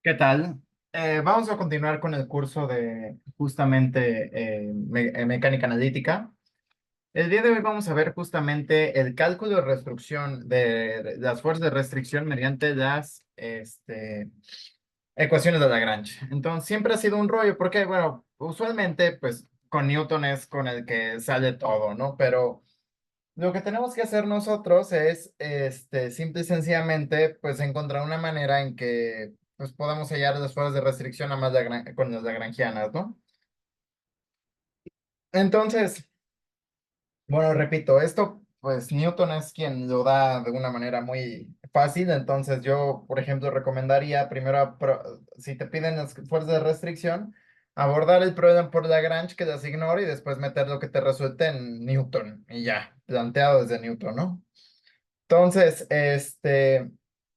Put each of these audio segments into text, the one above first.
¿Qué tal? Vamos a continuar con el curso de justamente mecánica analítica. El día de hoy vamos a ver justamente el cálculo de restricción de las fuerzas de restricción mediante las ecuaciones de Lagrange. Entonces, siempre ha sido un rollo porque, bueno, usualmente, pues, con Newton es con el que sale todo, ¿no? Pero lo que tenemos que hacer nosotros es, simple y sencillamente, pues encontrar una manera en que, pues, podamos hallar las fuerzas de restricción a más con las lagrangianas, ¿no? Entonces, bueno, repito, esto, pues Newton es quien lo da de una manera muy fácil. Entonces yo, por ejemplo, recomendaría primero, si te piden las fuerzas de restricción, abordar el problema por Lagrange, que las ignore, y después meter lo que te resulte en Newton, y ya, planteado desde Newton, ¿no? Entonces,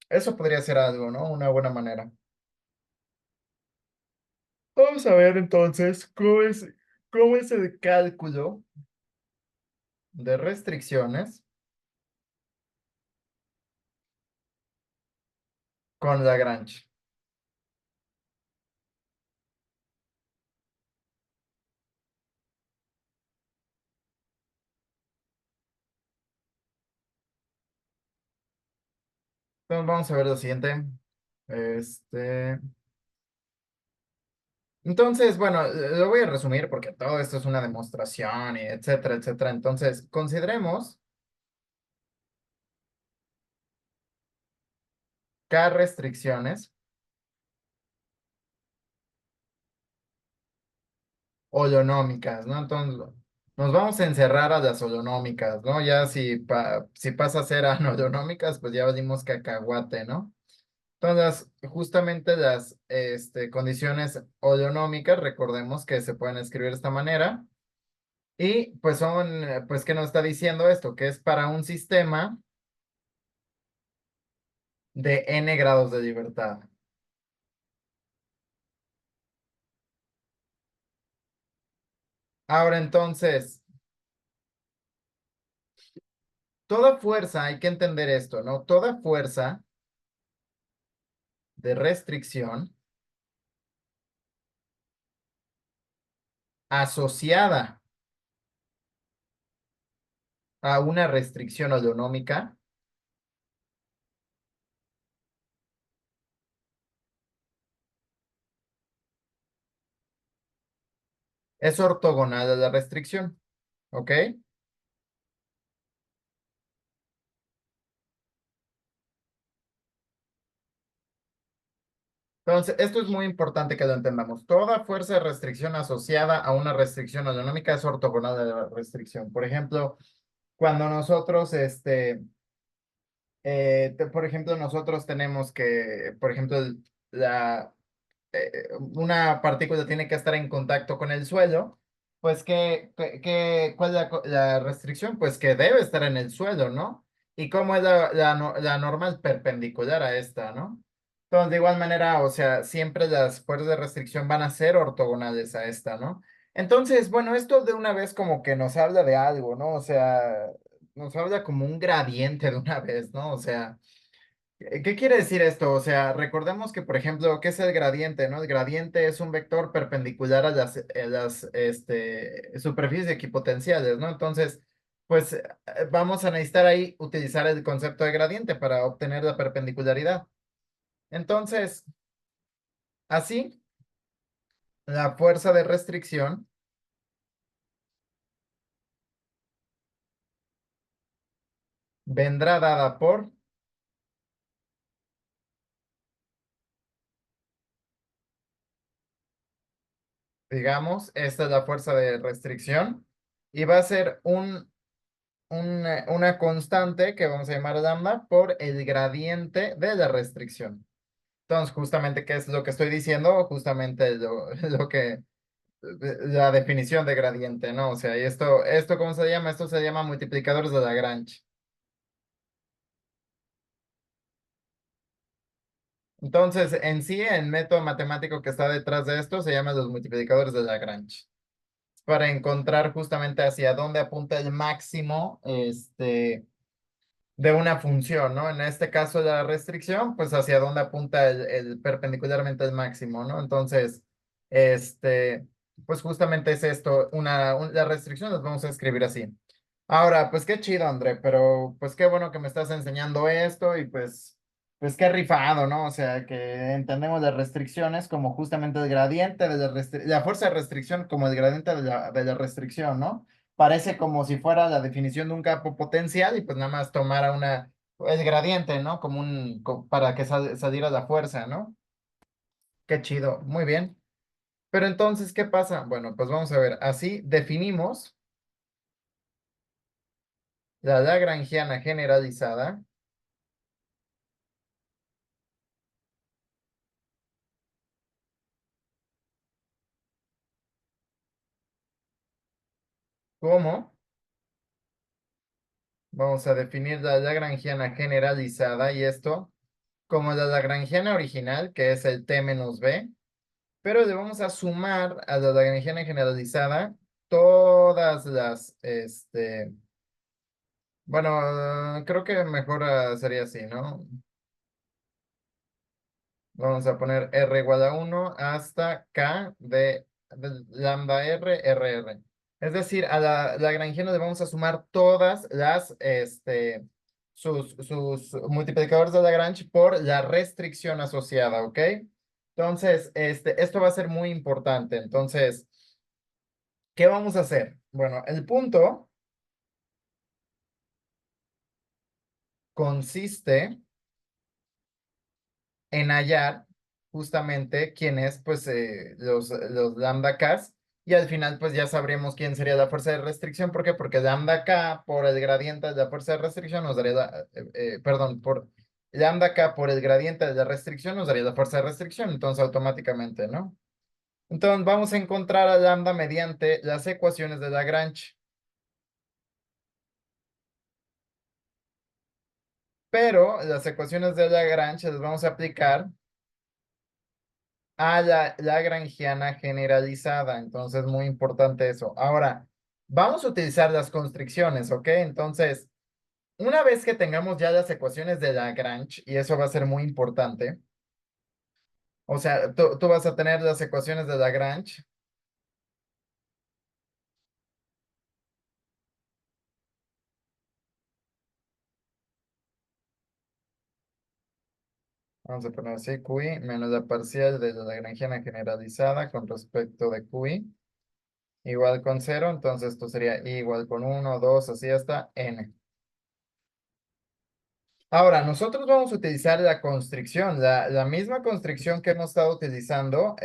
eso podría ser algo, ¿no? Una buena manera. Vamos a ver entonces cómo es el cálculo de restricciones con Lagrange. Entonces, vamos a ver lo siguiente. Este, entonces, bueno, lo voy a resumir porque todo esto es una demostración y etcétera, etcétera. Entonces, consideremos K restricciones holonómicas, ¿no? Entonces, nos vamos a encerrar a las holonómicas, ¿no? Ya si pasa a ser anholonómicas, pues ya dimos cacahuate, ¿no? Entonces, justamente las condiciones holonómicas, recordemos que se pueden escribir de esta manera. Y pues pues, ¿qué nos está diciendo esto? Que es para un sistema de n grados de libertad. Ahora entonces, toda fuerza, hay que entender esto, ¿no? Toda fuerza de restricción asociada a una restricción holonómica es ortogonal a la restricción, ¿ok? Entonces, esto es muy importante que lo entendamos. Toda fuerza de restricción asociada a una restricción holonómica es ortogonal a la restricción. Por ejemplo, cuando nosotros, por ejemplo, nosotros tenemos que, por ejemplo, una partícula tiene que estar en contacto con el suelo, pues ¿cuál es la restricción? Pues que debe estar en el suelo, ¿no? ¿Y cómo es la normal perpendicular a esta, ¿no? Entonces, de igual manera, o sea, siempre las fuerzas de restricción van a ser ortogonales a esta, ¿no? Entonces, bueno, esto de una vez como que nos habla de algo, ¿no? O sea, nos habla como un gradiente de una vez, ¿no? O sea, ¿qué quiere decir esto? O sea, recordemos que, por ejemplo, ¿qué es el gradiente, no? El gradiente es un vector perpendicular a las superficies equipotenciales, ¿no? Entonces, pues vamos a necesitar ahí utilizar el concepto de gradiente para obtener la perpendicularidad. Entonces, así, la fuerza de restricción vendrá dada por, digamos, esta es la fuerza de restricción y va a ser una constante que vamos a llamar lambda por el gradiente de la restricción. Entonces, justamente, ¿qué es lo que estoy diciendo? Justamente lo que, la definición de gradiente, ¿no? O sea, y esto, ¿cómo se llama? Esto se llama multiplicadores de Lagrange. Entonces, en sí, el método matemático que está detrás de esto se llama los multiplicadores de Lagrange. Para encontrar justamente hacia dónde apunta el máximo, de una función, ¿no? En este caso la restricción, pues hacia dónde apunta el perpendicularmente el máximo, ¿no? Entonces, este, pues justamente es esto, la restricción las vamos a escribir así. Ahora, pues qué chido, André, pero pues qué bueno que me estás enseñando esto y pues qué rifado, ¿no? O sea, que entendemos las restricciones como justamente el gradiente de la fuerza de restricción como el gradiente de la restricción, ¿no? Parece como si fuera la definición de un campo potencial y pues nada más tomara el gradiente, ¿no? Para que saliera la fuerza, ¿no? Qué chido, muy bien. Pero entonces, ¿qué pasa? Bueno, pues vamos a ver, así definimos la lagrangiana generalizada como, vamos a definir la lagrangiana generalizada y esto como la lagrangiana original, que es el T menos B, pero le vamos a sumar a la lagrangiana generalizada todas bueno, creo que mejor sería así, ¿no? Vamos a poner R igual a 1 hasta K de lambda R. Es decir, a la lagrangiana le vamos a sumar todas sus multiplicadores de Lagrange por la restricción asociada, ¿ok? Entonces, esto va a ser muy importante. Entonces, ¿qué vamos a hacer? Bueno, el punto consiste en hallar justamente quién es, pues, los lambda Ks, y al final, pues, ya sabremos quién sería la fuerza de restricción. ¿Por qué? Porque lambda K por el gradiente de la fuerza de restricción nos daría perdón, por lambda K por el gradiente de la restricción nos daría la fuerza de restricción, entonces automáticamente, ¿no? Entonces, vamos a encontrar a lambda mediante las ecuaciones de Lagrange, pero las ecuaciones de Lagrange las vamos a aplicar a la lagrangiana generalizada. Entonces, muy importante eso. Ahora, vamos a utilizar las constricciones, ¿ok? Entonces, una vez que tengamos ya las ecuaciones de Lagrange, y eso va a ser muy importante, o sea, tú vas a tener las ecuaciones de Lagrange. Vamos a poner así, QI menos la parcial de la lagrangiana generalizada con respecto de QI igual con cero. Entonces, esto sería I igual con uno, 2, así hasta N. Ahora, nosotros vamos a utilizar la constricción, la misma constricción que hemos estado utilizando,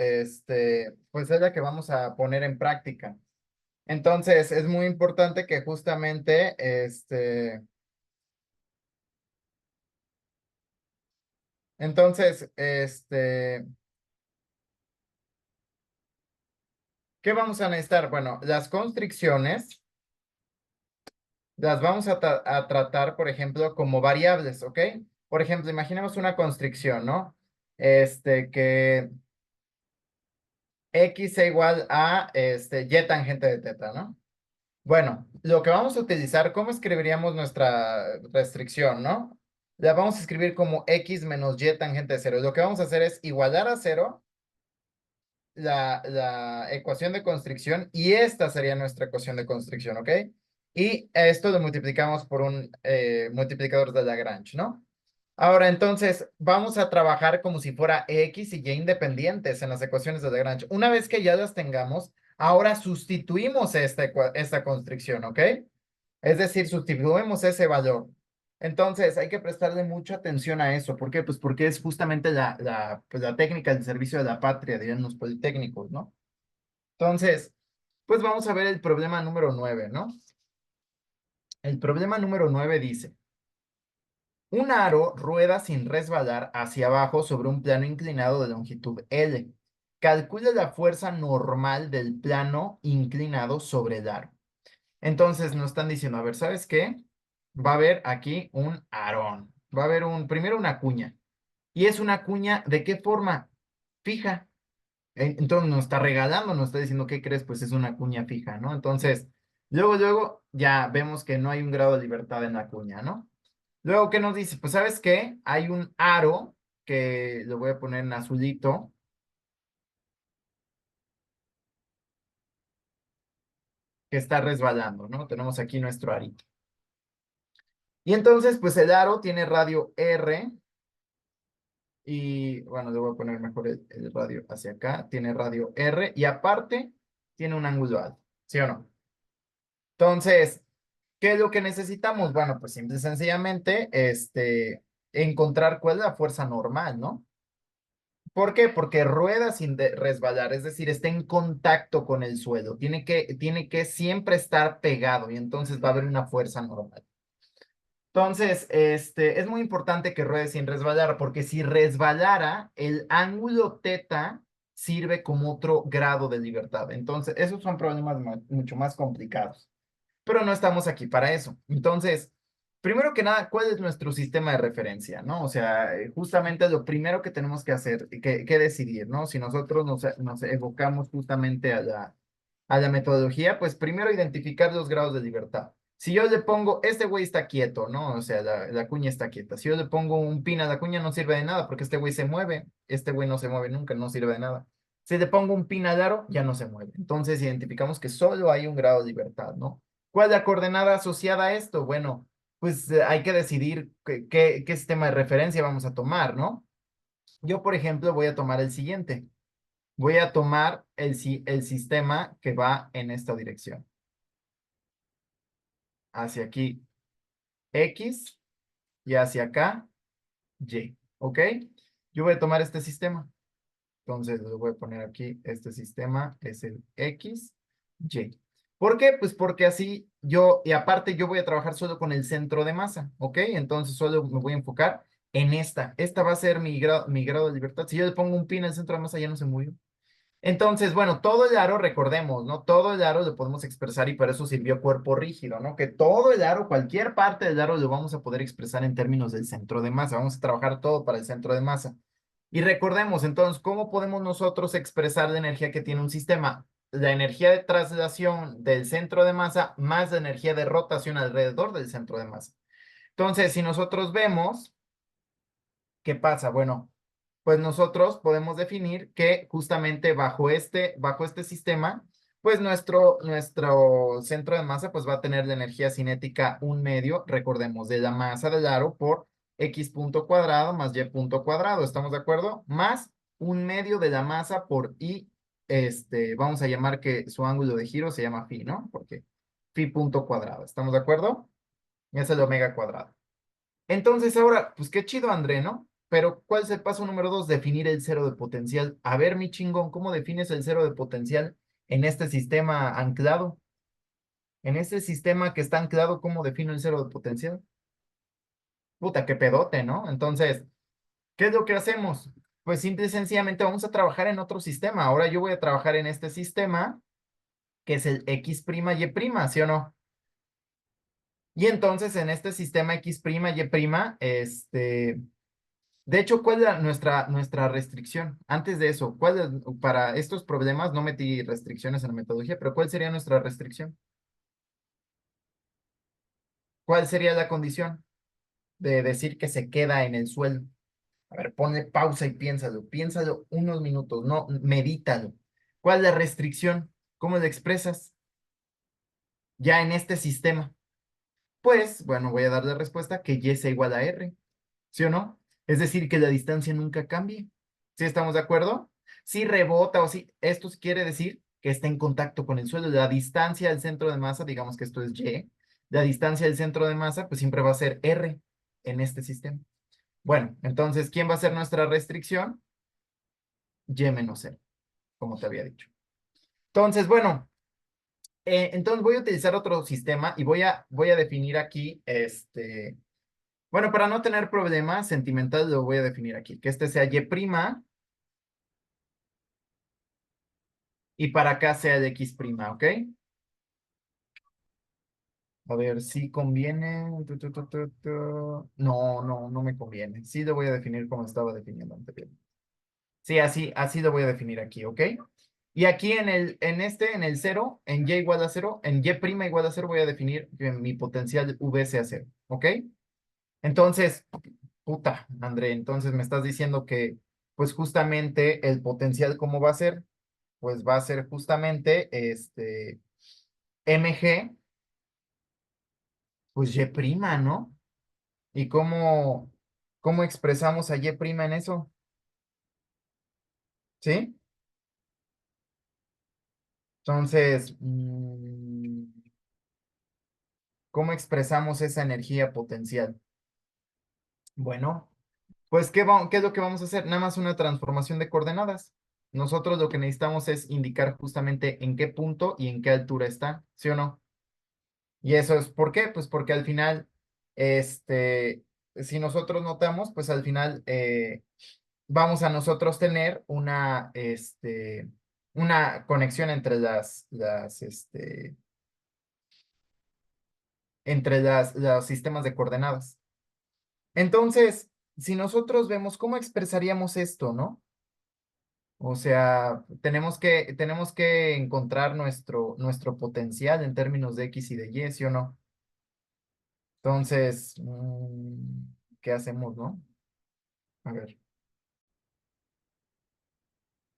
pues es la que vamos a poner en práctica. Entonces, es muy importante que justamente, entonces, ¿qué vamos a necesitar? Bueno, las constricciones las vamos a tratar, por ejemplo, como variables, ¿ok? Por ejemplo, imaginemos una constricción, ¿no? Que X sea igual a Y tangente de teta, ¿no? Bueno, lo que vamos a utilizar, ¿cómo escribiríamos nuestra restricción, no? La vamos a escribir como X menos Y tangente de cero. Lo que vamos a hacer es igualar a cero la ecuación de constricción y esta sería nuestra ecuación de constricción, ¿ok? Y esto lo multiplicamos por un multiplicador de Lagrange, ¿no? Ahora, entonces, vamos a trabajar como si fuera X y Y independientes en las ecuaciones de Lagrange. Una vez que ya las tengamos, ahora sustituimos esta constricción, ¿ok? Es decir, sustituimos ese valor. Entonces, hay que prestarle mucha atención a eso. ¿Por qué? Pues porque es justamente pues la técnica del servicio de la patria, dirían los politécnicos, ¿no? Entonces, pues vamos a ver el problema número 9, ¿no? El problema número 9 dice, un aro rueda sin resbalar hacia abajo sobre un plano inclinado de longitud L. Calcula la fuerza normal del plano inclinado sobre el aro. Entonces nos están diciendo, a ver, ¿sabes qué? Va a haber aquí un arón. Va a haber primero una cuña. ¿Y es una cuña de qué forma? Fija. Entonces nos está regalando, nos está diciendo, ¿qué crees? Pues es una cuña fija, ¿no? Entonces, luego ya vemos que no hay un grado de libertad en la cuña, ¿no? Luego, ¿qué nos dice? Pues, ¿sabes qué? Hay un aro que lo voy a poner en azulito, que está resbalando, ¿no? Tenemos aquí nuestro arito. Y entonces, pues el aro tiene radio R y, bueno, le voy a poner mejor el radio hacia acá. Tiene radio R y aparte tiene un ángulo alto, ¿sí o no? Entonces, ¿qué es lo que necesitamos? Bueno, pues simple y sencillamente, encontrar cuál es la fuerza normal, ¿no? ¿Por qué? Porque rueda sin resbalar, es decir, está en contacto con el suelo, tiene que siempre estar pegado y entonces va a haber una fuerza normal. Entonces, es muy importante que ruede sin resbalar, porque si resbalara, el ángulo teta sirve como otro grado de libertad. Entonces, esos son problemas mucho más complicados, pero no estamos aquí para eso. Entonces, primero que nada, ¿cuál es nuestro sistema de referencia, no? O sea, justamente lo primero que tenemos que hacer, que decidir, ¿no? Si nosotros nos evocamos justamente a la metodología, pues primero identificar los grados de libertad. Si yo le pongo, este güey está quieto, ¿no? O sea, la cuña está quieta. Si yo le pongo un pin a la cuña, no sirve de nada, porque este güey se mueve. Este güey no se mueve nunca, no sirve de nada. Si le pongo un pin al aro, ya no se mueve. Entonces identificamos que solo hay un grado de libertad, ¿no? ¿Cuál es la coordenada asociada a esto? Bueno, pues hay que decidir qué sistema de referencia vamos a tomar, ¿no? Yo, por ejemplo, voy a tomar el siguiente. Voy a tomar el sistema que va en esta dirección. Hacia aquí, X, y hacia acá, Y. ¿Ok? Yo voy a tomar este sistema. Entonces, le voy a poner aquí, este sistema es el X, Y. ¿Por qué? Pues porque así yo, y aparte yo voy a trabajar solo con el centro de masa, ¿ok? Entonces solo me voy a enfocar en esta. Esta va a ser mi grado de libertad. Si yo le pongo un pin al centro de masa, ya no se movió. Entonces, bueno, todo el aro, recordemos, ¿no? Todo el aro lo podemos expresar y para eso sirvió cuerpo rígido, ¿no? Que todo el aro, cualquier parte del aro lo vamos a poder expresar en términos del centro de masa. Vamos a trabajar todo para el centro de masa. Y recordemos, entonces, ¿cómo podemos nosotros expresar la energía que tiene un sistema? La energía de traslación del centro de masa más la energía de rotación alrededor del centro de masa. Entonces, si nosotros vemos, ¿qué pasa? Bueno, pues nosotros podemos definir que justamente bajo este sistema, pues nuestro centro de masa pues va a tener la energía cinética un medio, recordemos, de la masa del aro por x punto cuadrado más y punto cuadrado, ¿estamos de acuerdo? Más un medio de la masa por y, vamos a llamar que su ángulo de giro se llama phi, ¿no? Porque phi punto cuadrado, ¿estamos de acuerdo? Y es el omega cuadrado. Entonces ahora, pues qué chido, André, ¿no? Pero ¿cuál es el paso número 2? Definir el cero de potencial. A ver, mi chingón, ¿cómo defines el cero de potencial en este sistema anclado? En este sistema que está anclado, ¿cómo defino el cero de potencial? Puta, qué pedote, ¿no? Entonces, ¿qué es lo que hacemos? Pues simple y sencillamente vamos a trabajar en otro sistema. Ahora yo voy a trabajar en este sistema, que es el X', Y', ¿sí o no? Y entonces en este sistema X', Y', de hecho, ¿cuál es nuestra restricción? Antes de eso, para estos problemas no metí restricciones en la metodología, pero ¿cuál sería nuestra restricción? ¿Cuál sería la condición de decir que se queda en el suelo? A ver, ponle pausa y piénsalo unos minutos, no, medítalo. ¿Cuál es la restricción? ¿Cómo la expresas ya en este sistema? Pues, bueno, voy a dar la respuesta que y sea igual a r. ¿Sí o no? Es decir, que la distancia nunca cambie. ¿Sí estamos de acuerdo? Si rebota o si, esto quiere decir que está en contacto con el suelo. La distancia del centro de masa, digamos que esto es Y, la distancia del centro de masa, pues siempre va a ser R en este sistema. Bueno, entonces, ¿quién va a ser nuestra restricción? Y menos R, como te había dicho. Entonces, bueno, entonces voy a utilizar otro sistema y voy a definir aquí, bueno, para no tener problemas sentimentales, lo voy a definir aquí, que este sea Y' y para acá sea el X', ¿ok? A ver, si conviene. No, no, no me conviene. Sí lo voy a definir como estaba definiendo anteriormente. Sí, así lo voy a definir aquí, ¿ok? Y aquí en el cero, en Y igual a cero, en Y' igual a cero, voy a definir que mi potencial V sea cero, ¿ok? Entonces, puta, André, entonces me estás diciendo que, pues justamente el potencial, ¿cómo va a ser? Pues va a ser justamente mg, pues y prima, ¿no? ¿Y cómo expresamos a y prima en eso? ¿Sí? Entonces, ¿cómo expresamos esa energía potencial? Bueno, pues ¿qué es lo que vamos a hacer? Nada más una transformación de coordenadas. Nosotros lo que necesitamos es indicar justamente en qué punto y en qué altura está, ¿sí o no? Y eso es ¿por qué? Pues porque al final, este, si nosotros notamos, pues al final vamos a nosotros tener una conexión entre los sistemas de coordenadas. Entonces, si nosotros vemos cómo expresaríamos esto, ¿no? O sea, tenemos que encontrar nuestro potencial en términos de X y de Y, ¿sí o no? Entonces, ¿qué hacemos, no? A ver.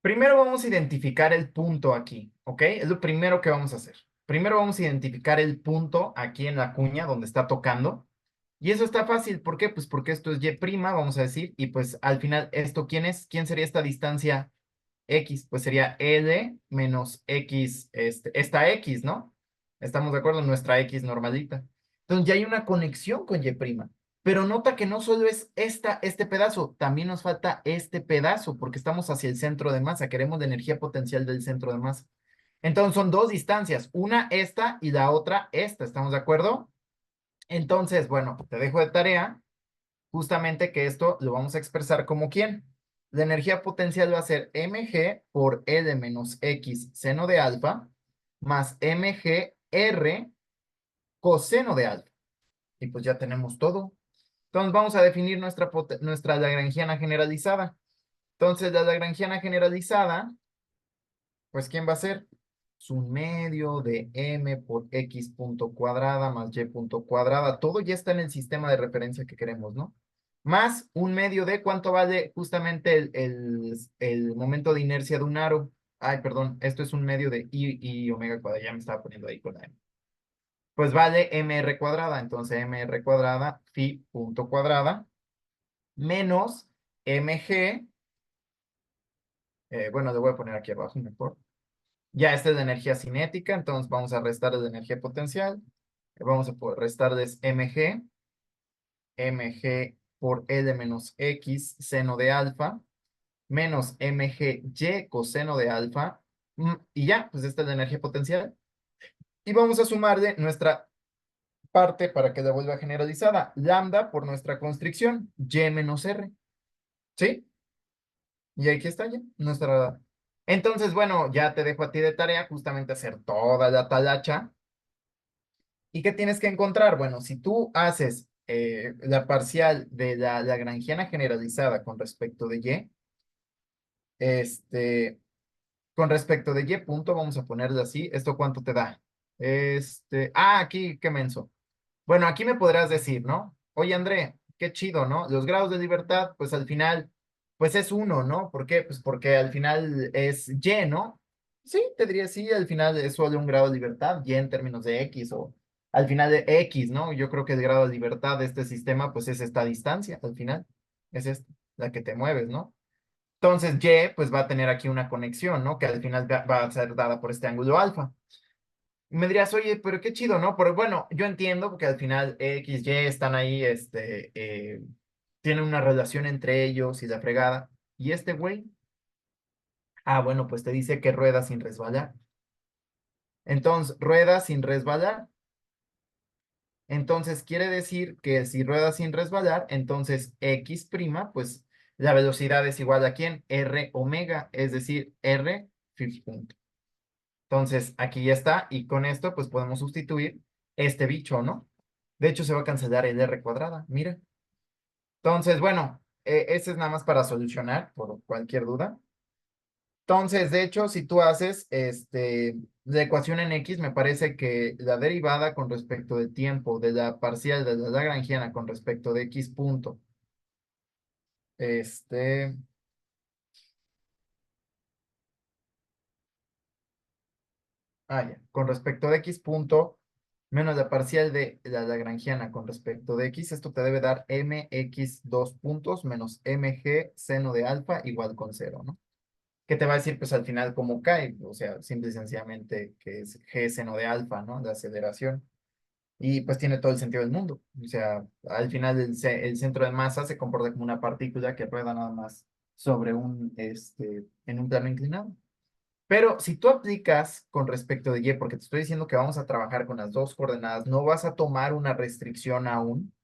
Primero vamos a identificar el punto aquí, ¿ok? Es lo primero que vamos a hacer. Primero vamos a identificar el punto aquí en la cuña donde está tocando. Y eso está fácil. ¿Por qué? Pues porque esto es Y', vamos a decir. Y pues al final, ¿esto quién es? ¿Quién sería esta distancia X? Pues sería L menos X, esta X, ¿no? Estamos de acuerdo, nuestra X normalita. Entonces ya hay una conexión con Y'. Pero nota que no solo es este pedazo, también nos falta este pedazo, porque estamos hacia el centro de masa, queremos la energía potencial del centro de masa. Entonces son dos distancias, una esta y la otra esta, ¿estamos de acuerdo? Entonces, bueno, te dejo de tarea justamente que esto lo vamos a expresar como quién. La energía potencial va a ser mg por L menos X seno de alfa más mg R coseno de alfa. Y pues ya tenemos todo. Entonces vamos a definir nuestra lagrangiana generalizada. Entonces la lagrangiana generalizada, pues ¿quién va a ser? Es un medio de m por x punto cuadrada más y punto cuadrada. Todo ya está en el sistema de referencia que queremos, ¿no? Más un medio de cuánto vale justamente el momento de inercia de un aro. Ay, perdón, esto es un medio de y omega cuadrada. Ya me estaba poniendo ahí con la m. Pues vale mr cuadrada. Entonces mr cuadrada phi punto cuadrada menos mg, bueno, le voy a poner aquí abajo mejor. Ya esta es la energía cinética, entonces vamos a restarle la energía potencial. Vamos a poder restarles mg por L menos X seno de alfa, menos mg y coseno de alfa. Y ya, pues esta es la energía potencial. Y vamos a sumarle nuestra parte para que la vuelva generalizada. Lambda por nuestra constricción, y menos r. ¿Sí? Y aquí está ya nuestra. Entonces, bueno, ya te dejo a ti de tarea justamente hacer toda la talacha. ¿Y qué tienes que encontrar? Bueno, si tú haces la parcial de la lagrangiana generalizada con respecto de Y, este, con respecto de Y punto, vamos a ponerle así, ¿esto cuánto te da? Aquí, qué menso. Bueno, aquí me podrás decir, ¿no? Oye, André, qué chido, ¿no? Los grados de libertad, pues al final, pues es uno, ¿no? ¿Por qué? Pues porque al final es Y, ¿no? Sí, te diría sí, al final es solo un grado de libertad, Y en términos de X o al final de X, ¿no? Yo creo que el grado de libertad de este sistema, pues es esta distancia, al final, es esta, la que te mueves, ¿no? Entonces, Y, pues va a tener aquí una conexión, ¿no? Que al final va a ser dada por este ángulo alfa. Y me dirías, oye, pero qué chido, ¿no? Pero bueno, yo entiendo porque al final X, Y están ahí, tienen una relación entre ellos y la fregada. ¿Y este güey? Bueno, pues te dice que rueda sin resbalar. Entonces, rueda sin resbalar. Entonces, quiere decir que si rueda sin resbalar, entonces X', pues la velocidad es igual a ¿quién? R omega, es decir, R fifth punto. Entonces, aquí ya está, y con esto, pues podemos sustituir este bicho, ¿no? De hecho, se va a cancelar el R cuadrada, mira. Entonces, bueno, ese es nada más para solucionar por cualquier duda. Entonces, de hecho, si tú haces la ecuación en X me parece que la derivada con respecto del tiempo de la parcial de la lagrangiana con respecto de X punto, este, ya, con respecto de X punto menos la parcial de la lagrangiana con respecto de X, esto te debe dar mx dos puntos menos mg seno de alfa igual con cero, ¿no? ¿Qué te va a decir, pues al final cómo cae? O sea, simple y sencillamente que es g seno de alfa, ¿no? La aceleración. Y pues tiene todo el sentido del mundo. O sea, al final el centro de masa se comporta como una partícula que rueda nada más sobre en un plano inclinado. Pero si tú aplicas con respecto de Y, porque te estoy diciendo que vamos a trabajar con las dos coordenadas, no vas a tomar una restricción aún.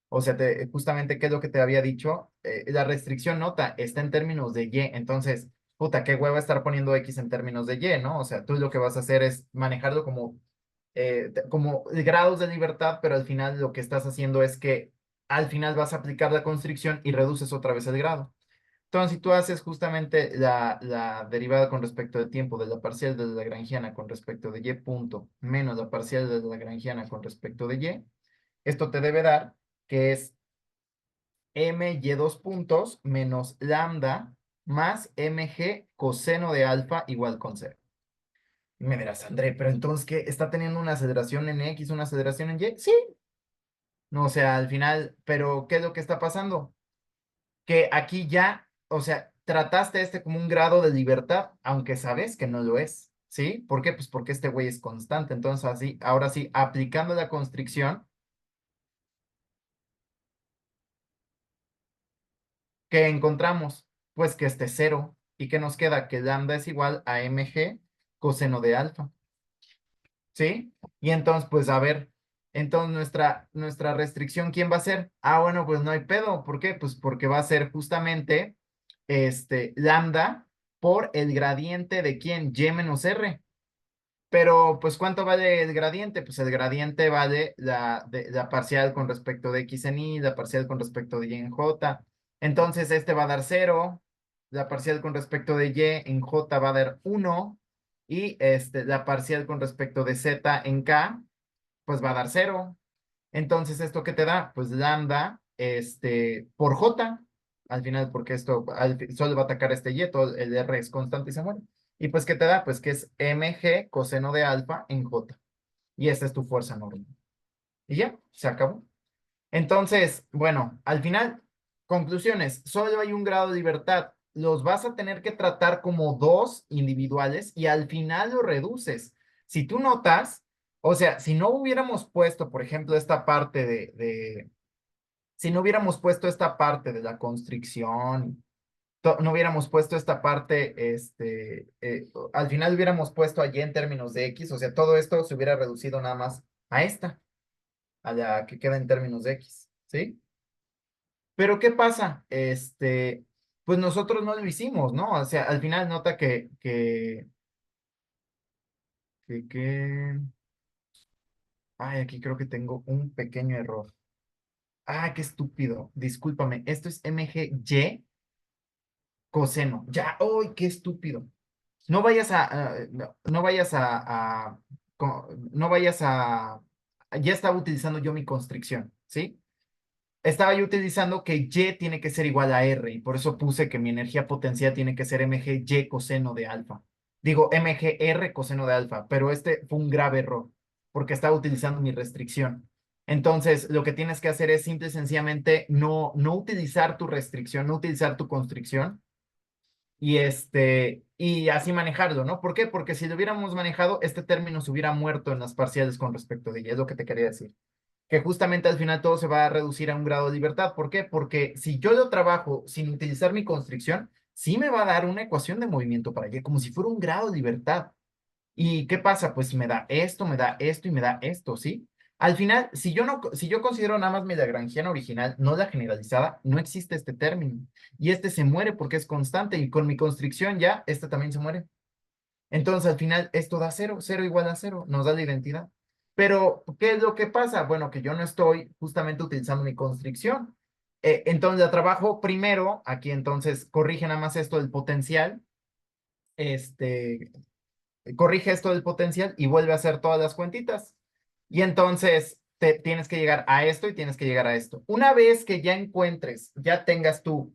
O sea, justamente, ¿qué es lo que te había dicho? La restricción nota está en términos de Y. Entonces, puta, qué hueva estar poniendo X en términos de Y, ¿no? O sea, tú lo que vas a hacer es manejarlo como grados de libertad, pero al final lo que estás haciendo es que al final vas a aplicar la constricción y reduces otra vez el grado. Entonces, si tú haces justamente la derivada con respecto del tiempo de la parcial de la lagrangiana con respecto de y punto menos la parcial de la lagrangiana con respecto de y, esto te debe dar que es y dos puntos menos lambda más mg coseno de alfa igual con cero. Y me dirás, André, pero entonces, ¿qué? ¿Está teniendo una aceleración en X, una aceleración en Y? Sí. No, o sea, al final, pero ¿qué es lo que está pasando? Que aquí ya, o sea, trataste como un grado de libertad, aunque sabes que no lo es, ¿sí? ¿Por qué? Pues porque este güey es constante. Entonces, así, ahora sí, aplicando la constricción, ¿qué encontramos? Pues que este cero. ¿Y qué nos queda? Que lambda es igual a mg coseno de alfa. ¿Sí? Y entonces, pues a ver, entonces nuestra restricción, ¿quién va a ser? Ah, bueno, pues no hay pedo. ¿Por qué? Pues porque va a ser justamente lambda por el gradiente de quién, y menos r. Pero, pues, ¿cuánto vale el gradiente? Pues el gradiente vale la parcial con respecto de x en y, la parcial con respecto de y en j. Entonces, este va a dar cero, la parcial con respecto de y en j va a dar uno, y la parcial con respecto de z en k, pues va a dar cero. Entonces, ¿esto qué te da? Pues lambda, por j, al final, porque esto solo va a atacar este y, todo el r es constante y se muere. Y pues, ¿qué te da? Pues que es mg coseno de alfa en j. Y esta es tu fuerza normal. Y ya, se acabó. Entonces, bueno, al final, conclusiones, solo hay un grado de libertad. Los vas a tener que tratar como dos individuales y al final lo reduces. Si tú notas, o sea, si no hubiéramos puesto, por ejemplo, esta parte si no hubiéramos puesto esta parte de la constricción, no hubiéramos puesto esta parte, al final hubiéramos puesto allí en términos de X, o sea, todo esto se hubiera reducido nada más a esta, a la que queda en términos de X, ¿sí? Pero ¿qué pasa? Pues nosotros no lo hicimos, ¿no? O sea, al final nota que, ay, aquí creo que tengo un pequeño error. Ah, qué estúpido. Discúlpame. Esto es mgy coseno. Ya, ¡ay, qué estúpido! No vayas no vayas no vayas ya estaba utilizando yo mi constricción, ¿sí? Estaba yo utilizando que y tiene que ser igual a r y por eso puse que mi energía potencial tiene que ser mgy coseno de alfa. Digo mgr coseno de alfa, pero este fue un grave error porque estaba utilizando mi restricción. Entonces, lo que tienes que hacer es simple y sencillamente no utilizar tu restricción, no utilizar tu constricción y así manejarlo, ¿no? ¿Por qué? Porque si lo hubiéramos manejado, este término se hubiera muerto en las parciales con respecto de ella, es lo que te quería decir. Que justamente al final todo se va a reducir a un grado de libertad. ¿Por qué? Porque si yo lo trabajo sin utilizar mi constricción, sí me va a dar una ecuación de movimiento para allá, como si fuera un grado de libertad. ¿Y qué pasa? Pues me da esto y me da esto, ¿sí? Al final, si yo considero nada más mi lagrangiana original, no la generalizada, no existe este término. Y este se muere porque es constante y con mi constricción ya, este también se muere. Entonces, al final, esto da cero, cero igual a cero, nos da la identidad. Pero, ¿qué es lo que pasa? Bueno, que yo no estoy justamente utilizando mi constricción. Entonces, la trabajo primero, aquí entonces corrige nada más esto del potencial, este, corrige esto del potencial y vuelve a hacer todas las cuentitas. Y entonces tienes que llegar a esto y tienes que llegar a esto. Una vez que ya encuentres, ya tengas tu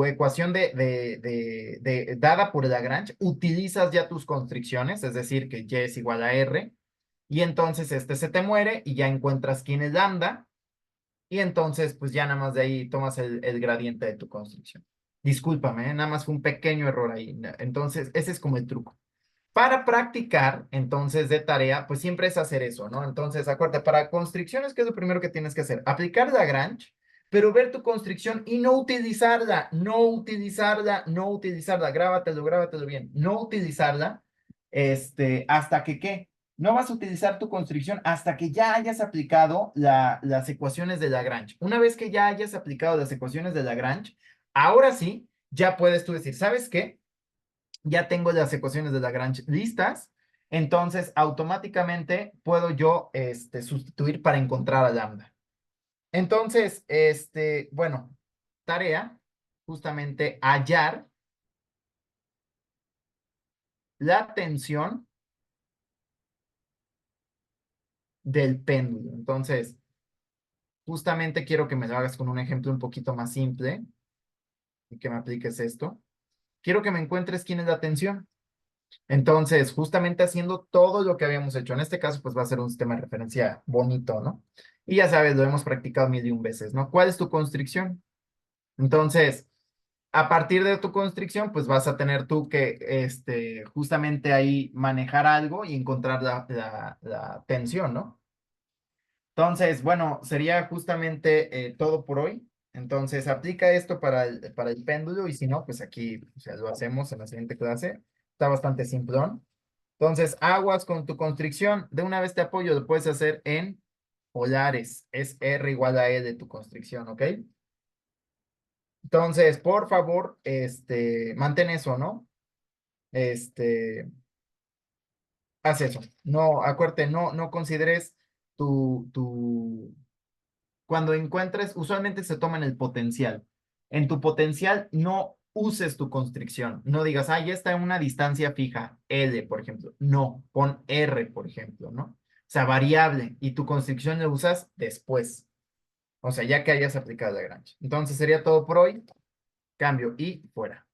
ecuación dada por Lagrange, utilizas ya tus constricciones, es decir, que y es igual a r, y entonces este se te muere y ya encuentras quién es lambda, y entonces pues ya nada más de ahí tomas el gradiente de tu constricción. Discúlpame, nada más fue un pequeño error ahí. Entonces, ese es como el truco. Para practicar, entonces, de tarea, pues siempre es hacer eso, ¿no? Entonces, acuérdate, para constricciones, ¿qué es lo primero que tienes que hacer? Aplicar Lagrange, pero ver tu constricción y no utilizarla, no utilizarla, no utilizarla. Grábatelo, grábatelo bien. No utilizarla, hasta que, ¿qué? No vas a utilizar tu constricción hasta que ya hayas aplicado las ecuaciones de Lagrange. Una vez que ya hayas aplicado las ecuaciones de Lagrange, ahora sí, ya puedes tú decir, ¿sabes qué? Ya tengo las ecuaciones de Lagrange listas, entonces automáticamente puedo yo sustituir para encontrar a lambda. Entonces, bueno, tarea, justamente hallar la tensión del péndulo. Entonces, justamente quiero que me lo hagas con un ejemplo un poquito más simple y que me apliques esto. Quiero que me encuentres quién es la tensión. Entonces, justamente haciendo todo lo que habíamos hecho, en este caso, pues va a ser un sistema de referencia bonito, ¿no? Y ya sabes, lo hemos practicado 1001 veces, ¿no? ¿Cuál es tu constricción? Entonces, a partir de tu constricción, pues vas a tener tú que, justamente ahí manejar algo y encontrar la tensión, ¿no? Entonces, bueno, sería justamente todo por hoy. Entonces, aplica esto para el péndulo y si no, pues aquí, o sea, lo hacemos en la siguiente clase. Está bastante simplón. Entonces, aguas con tu constricción. De una vez te apoyo, lo puedes hacer en polares. Es R igual a E de tu constricción, ¿ok? Entonces, por favor, mantén eso, ¿no? Este, haz eso. No, acuérdate, no consideres tu, cuando encuentres, usualmente se toma en el potencial. En tu potencial no uses tu constricción. No digas, ah, ya está en una distancia fija, L, por ejemplo. No, pon R, por ejemplo, ¿no? O sea, variable. Y tu constricción la usas después. O sea, ya que hayas aplicado Lagrange. Entonces sería todo por hoy. Cambio y fuera.